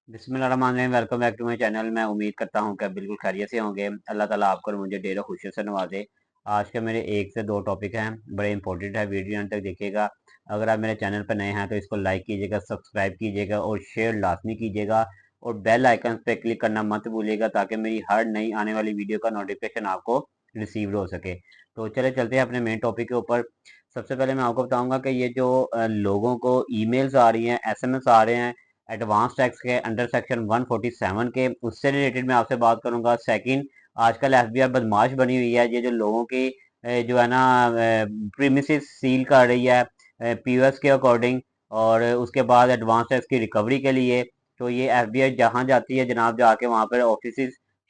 बिस्मिल्लाहिर्रहमानिर्रहीम। Welcome back to my channel. मैं उम्मीद करता हूँ कि आप बिल्कुल खैरियत से होंगे। अल्लाह ताला आपको और मुझे ढेरों खुशियों से नवाजे। आज के मेरे एक से दो टॉपिक हैं, बड़े इंपॉर्टेंट है। वीडियो अंत तक देखिएगा। अगर आप मेरे चैनल पर नए हैं तो इसको लाइक कीजिएगा, सब्सक्राइब कीजिएगा और शेयर लाजमी कीजिएगा। और बेल आइकन पे क्लिक करना मत भूलिएगा ताकि मेरी हर नई आने वाली वीडियो का नोटिफिकेशन आपको रिसीव हो सके। तो चले चलते हैं अपने मेन टॉपिक के ऊपर। सबसे पहले मैं आपको बताऊंगा कि ये जो लोगों को ईमेल्स आ रही हैं, एसएमएस आ रहे हैं एडवांस टैक्स के अंडर सेक्शन 147 के, उससे रिलेटेड मैं आपसे बात करूंगा। सेकंड, आजकल एफबीआई बदमाश बनी हुई है। ये जो लोगों की जो है ना प्रीमिसेस सील कर रही है पीयूएस के अकॉर्डिंग, और उसके बाद एडवांस टैक्स की रिकवरी के लिए। तो ये एफबीआई जहां जाती है जनाब, जाके वहां पर ऑफिस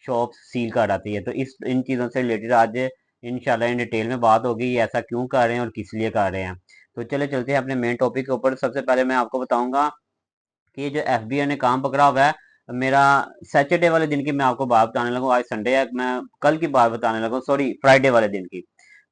शॉप सील कर आती है। तो इस इन चीज़ों से रिलेटेड आज इंशाल्लाह इन डिटेल में बात होगी, ये ऐसा क्यों कर रहे हैं और किस लिए कर रहे हैं। तो चले चलते हैं अपने मेन टॉपिक के ऊपर। सबसे पहले मैं आपको बताऊंगा कि ये जो एफबीआई ने काम पकड़ा हुआ है। मेरा सैटरडे वाले दिन की मैं आपको बात बताने लगा, आज संडे है, मैं कल की बात बताने लगा, सॉरी फ्राइडे वाले दिन की।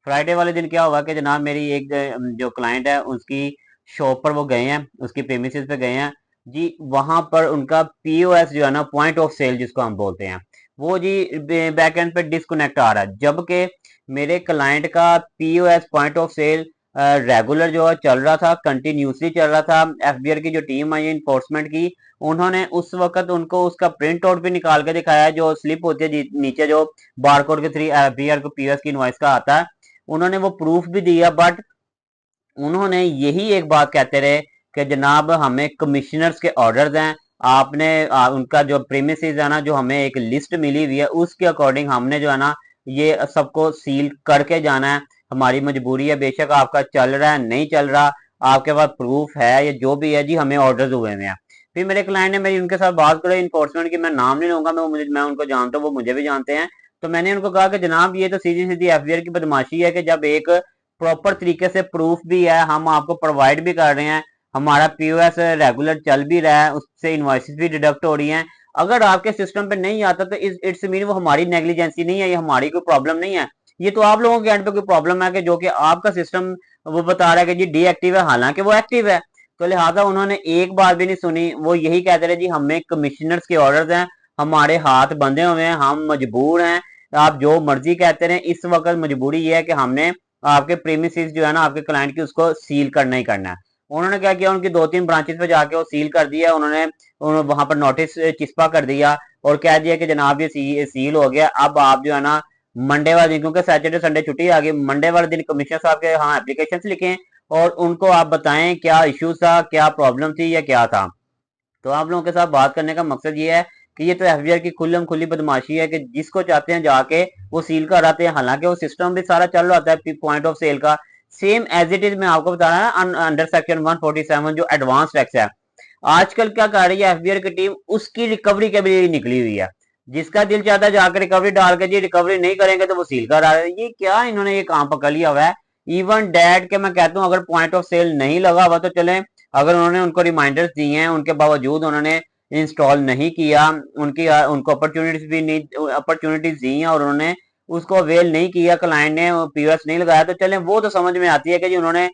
फ्राइडे वाले दिन क्या हुआ कि जनाब मेरी एक जो क्लाइंट है उसकी शॉप पर वो गए हैं, उसकी प्रेमिसेस पे गए हैं जी। वहां पर उनका पीओएस जो है ना, पॉइंट ऑफ सेल जिसको हम बोलते हैं, वो जी बैक एंड पे डिस्कनेक्ट आ रहा है। जबकि मेरे क्लाइंट का POS point of sale regular जो है चल रहा था, कंटिन्यूसली चल रहा था। एफबीआई की जो टीम आई इन्फोर्समेंट की, उन्होंने उस वक्त उनको उसका प्रिंट आउट भी निकाल के दिखाया, जो स्लिप होती है नीचे जो बारकोड के थ्री एफबीआई को पीओएस की इनवॉइस का आता है। उन्होंने वो प्रूफ भी दिया, बट उन्होंने यही एक बात कहते रहे कि जनाब हमें कमिश्नर्स के ऑर्डर्स हैं। आपने उनका जो प्रीमिसेस है ना, जो हमें एक लिस्ट मिली हुई है, उसके अकॉर्डिंग हमने जो है ना ये सबको सील करके जाना है। हमारी मजबूरी है, बेशक आपका चल रहा है नहीं चल रहा, आपके पास प्रूफ है या जो भी है जी, हमें ऑर्डर्स हुए हुए हैं। फिर मेरे क्लाइंट ने मेरी उनके साथ बात करी इन्फोर्समेंट की, मैं नाम नहीं लूंगा, मैं उनको जानता हूँ, वो मुझे भी जानते हैं। तो मैंने उनको कहा कि जनाब ये तो सीधी सीधी एफबीआई की बदमाशी है कि जब एक प्रॉपर तरीके से प्रूफ भी है, हम आपको प्रोवाइड भी कर रहे हैं, हमारा पीओएस रेगुलर चल भी रहा है, उससे इनवॉइसेस भी डिडक्ट हो रही हैं, अगर आपके सिस्टम पे नहीं आता तो इट्स मीन वो हमारी नेग्लिजेंसी नहीं है, ये हमारी कोई प्रॉब्लम नहीं है, ये तो आप लोगों के एंड पे कोई प्रॉब्लम है कि जो कि आपका सिस्टम वो बता रहा है कि जी डीएक्टिव है, हालांकि वो एक्टिव है। तो लिहाजा उन्होंने एक बार भी नहीं सुनी, वो यही कहते रहे जी हमें कमिश्नर्स के ऑर्डर्स हैं, हमारे हाथ बंधे हुए हैं, हम मजबूर हैं, आप जो मर्जी कहते रहे, इस वक्त मजबूरी ये है कि हमने आपके प्रीमिसेस जो है ना आपके क्लाइंट की, उसको सील करना ही करना है। उन्होंने क्या किया, उनकी दो तीन ब्रांचेस पे जाके वो सील कर दिया। उन्होंने वहां पर नोटिस चिपका कर दिया और कह दिया कि जनाब ये सील हो गया। अब आप जो है ना मंडे वाले दिन, क्योंकि सैटरडे संडे छुट्टी आ गई, मंडे वाले दिन कमिश्नर साहब के यहाँ एप्लीकेशन लिखें और उनको आप बताएं क्या इश्यू था, क्या प्रॉब्लम थी या क्या था। तो आप लोगों के साथ बात करने का मकसद ये है कि ये तो एफबीआई की खुल्लम खुली बदमाशी है कि जिसको चाहते हैं जाके वो सील कर आते हैं, हालांकि वो सिस्टम भी सारा चल रहा होता है पॉइंट ऑफ सेल का, सेम एज इट इज। मैं आपको बता रहा हूँ अंडर सेक्शन 147 जो एडवांस टैक्स है, आजकल क्या कर रही है एफबीआई की टीम, उसकी रिकवरी के लिए निकली हुई है। जिसका दिल चाहता है जाकर रिकवरी डाल के जी रिकवरी नहीं करेंगे तो वो सील कर आ रहे हैं। ये क्या इन्होंने ये काम पकड़ लिया हुआ है। इवन डैट के मैं कहता हूँ अगर पॉइंट ऑफ सेल नहीं लगा हुआ तो चले, अगर उन्होंने उनको रिमाइंडर्स दिए हैं, उनके बावजूद उन्होंने इंस्टॉल नहीं किया, उनको अपॉर्चुनिटीज भी नहीं, अपॉर्चुनिटीज दी हैं और उन्होंने उसको अवेल नहीं किया, क्लाइंट ने पीओएस नहीं लगाया, तो चले वो तो समझ में आती है कि जी उन्होंने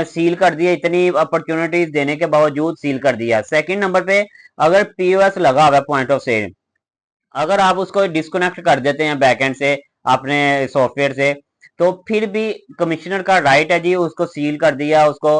सील कर दिया, इतनी अपॉर्चुनिटीज देने के बावजूद सील कर दिया। सेकंड नंबर पे, अगर पीओएस लगा हुआ है पॉइंट ऑफ सेल, अगर आप उसको डिस्कनेक्ट कर देते हैं बैकएंड से अपने सॉफ्टवेयर से, तो फिर भी कमिश्नर का राइट है जी उसको सील कर दिया उसको।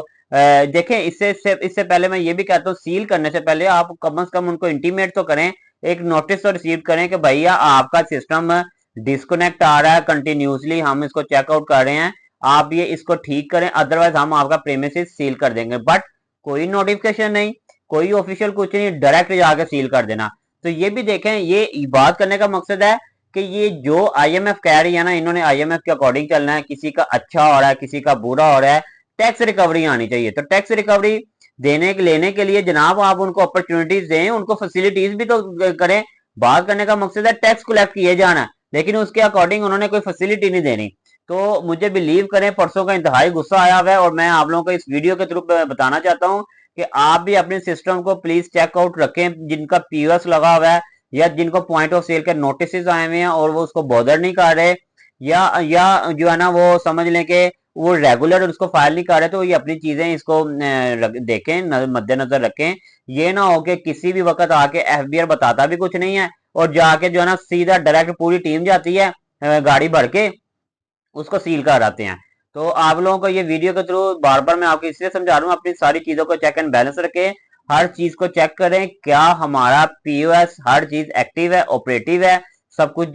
देखें, इससे पहले मैं ये भी कहता हूँ, सील करने से पहले आप कम से कम उनको इंटीमेट तो करें, एक नोटिस तो रिसीव करें कि भैया आपका सिस्टम डिस्कनेक्ट आ रहा है कंटिन्यूसली, हम इसको चेकआउट कर रहे हैं, आप ये इसको ठीक करें, अदरवाइज हम आपका प्रीमिसेस सील कर देंगे। बट कोई नोटिफिकेशन नहीं, कोई ऑफिशियल कुछ नहीं, डायरेक्ट जाके सील कर देना। तो ये भी देखें, ये बात करने का मकसद है कि ये जो आईएमएफ कह रही है ना, इन्होंने आईएमएफ के अकॉर्डिंग चलना है, किसी का अच्छा हो रहा है किसी का बुरा हो रहा है, टैक्स रिकवरी आनी चाहिए। तो टैक्स रिकवरी लेने के लिए जनाब आप उनको अपॉर्चुनिटीज दें, उनको फैसिलिटीज भी तो करें। बात करने का मकसद है टैक्स कलेक्ट किए जाना है, लेकिन उसके अकॉर्डिंग उन्होंने कोई फैसिलिटी नहीं देनी। तो मुझे बिलीव करें, परसों का इंतहाई गुस्सा आया हुआ है और मैं आप लोगों को इस वीडियो के थ्रू बताना चाहता हूँ कि आप भी अपने सिस्टम को प्लीज चेकआउट रखें, जिनका पीओएस लगा हुआ है या जिनको पॉइंट ऑफ सेल के नोटिस आए हुए हैं और वो उसको बॉदर नहीं कर रहे, या जो है ना वो समझ लें कि वो रेगुलर उसको फाइल नहीं कर रहे, तो ये अपनी चीजें इसको देखें, मद्देनजर रखें। ये ना हो कि किसी भी वक्त आके एफबीआर बताता भी कुछ नहीं है और जाके जो है ना सीधा डायरेक्ट पूरी टीम जाती है गाड़ी भर के, उसको सील कर आते हैं। तो आप लोगों को ये वीडियो के थ्रू बार बार मैं आपको इसलिए समझा रहा हूँ, अपनी सारी चीजों को चेक एंड बैलेंस रखें, हर चीज को चेक करें, क्या हमारा पीओएस हर चीज एक्टिव है, ऑपरेटिव है, सब कुछ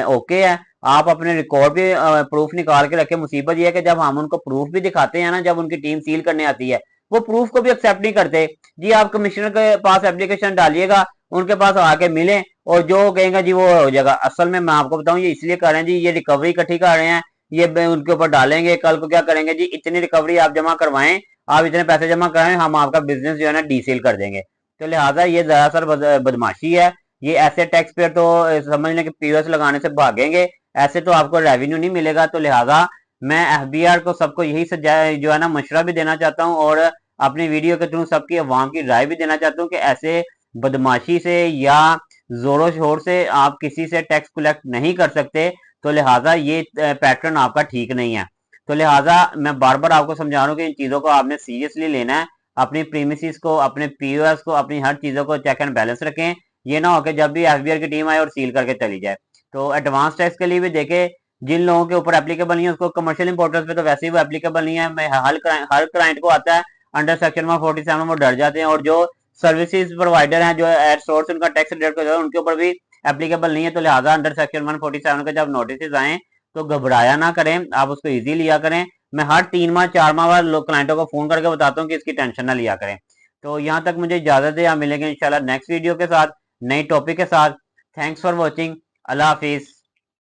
ओके है। आप अपने रिकॉर्ड भी प्रूफ निकाल के रखें। मुसीबत यह है कि जब हम उनको प्रूफ भी दिखाते हैं ना, जब उनकी टीम सील करने आती है, वो प्रूफ को भी एक्सेप्ट नहीं करते। जी आप कमिश्नर के पास एप्लीकेशन डालिएगा, उनके पास आके मिले और जो कहेंगे जी वो हो जाएगा। असल में मैं आपको बताऊं, ये इसलिए कर रहे हैं जी, ये रिकवरी इकट्ठी कर रहे हैं, ये उनके ऊपर डालेंगे। कल को क्या करेंगे जी, इतनी रिकवरी आप जमा करवाएं, आप इतने पैसे जमा कराएं, हम आपका बिजनेस जो है ना डीसील कर देंगे। तो लिहाजा ये दरअसल बदमाशी है। ये ऐसे टैक्स पेयर तो समझ लें कि पीओएस लगाने से भागेंगे, ऐसे तो आपको रेवेन्यू नहीं मिलेगा। तो लिहाजा मैं एफबीआर को सबको यही जो है ना मशवरा भी देना चाहता हूँ और अपनी वीडियो के थ्रू सबकी अवाम की राय भी देना चाहता हूँ कि ऐसे बदमाशी से या जोरों शोर से आप किसी से टैक्स कलेक्ट नहीं कर सकते। तो लिहाजा ये पैटर्न आपका ठीक नहीं है। तो लिहाजा मैं बार बार आपको समझा रहा हूँ कि इन चीजों को आपने सीरियसली लेना है। अपनी प्रीमिसेस को, अपने पीओएस को, अपनी हर चीजों को चेक एंड बैलेंस रखें। ये ना हो कि जब भी एफबीआर की टीम आए और सील करके चली जाए। तो एडवांस टैक्स के लिए भी देखे, जिन लोगों के ऊपर एप्लीकेबल नहीं है उसको कमर्शियल इंपोर्टर्स पे तो वैसे ही वो एप्लीकेबल नहीं है। मैं हर क्लाइंट को आता है अंडर सेक्शन 147, वो डर जाते हैं। और जो सर्विसेज प्रोवाइडर हैं, जो एट सोर्स उनका टैक्स डिडक्ट कर, उनके ऊपर भी एप्लीकेबल नहीं है। तो लिहाजा अंडर सेक्शन 147 के जब नोटिस आए तो घबराया ना करें, आप उसको इजी लिया करें। मैं हर 3 माह 4 माह बाद लोग क्लाइंटों को फोन करके बताता हूँ कि इसकी टेंशन ना लिया करें। तो यहाँ तक मुझे इजाजत है, आप मिलेंगे इंशाल्लाह नेक्स्ट वीडियो के साथ, नई टॉपिक के साथ। Thanks for watching. Allah Hafiz.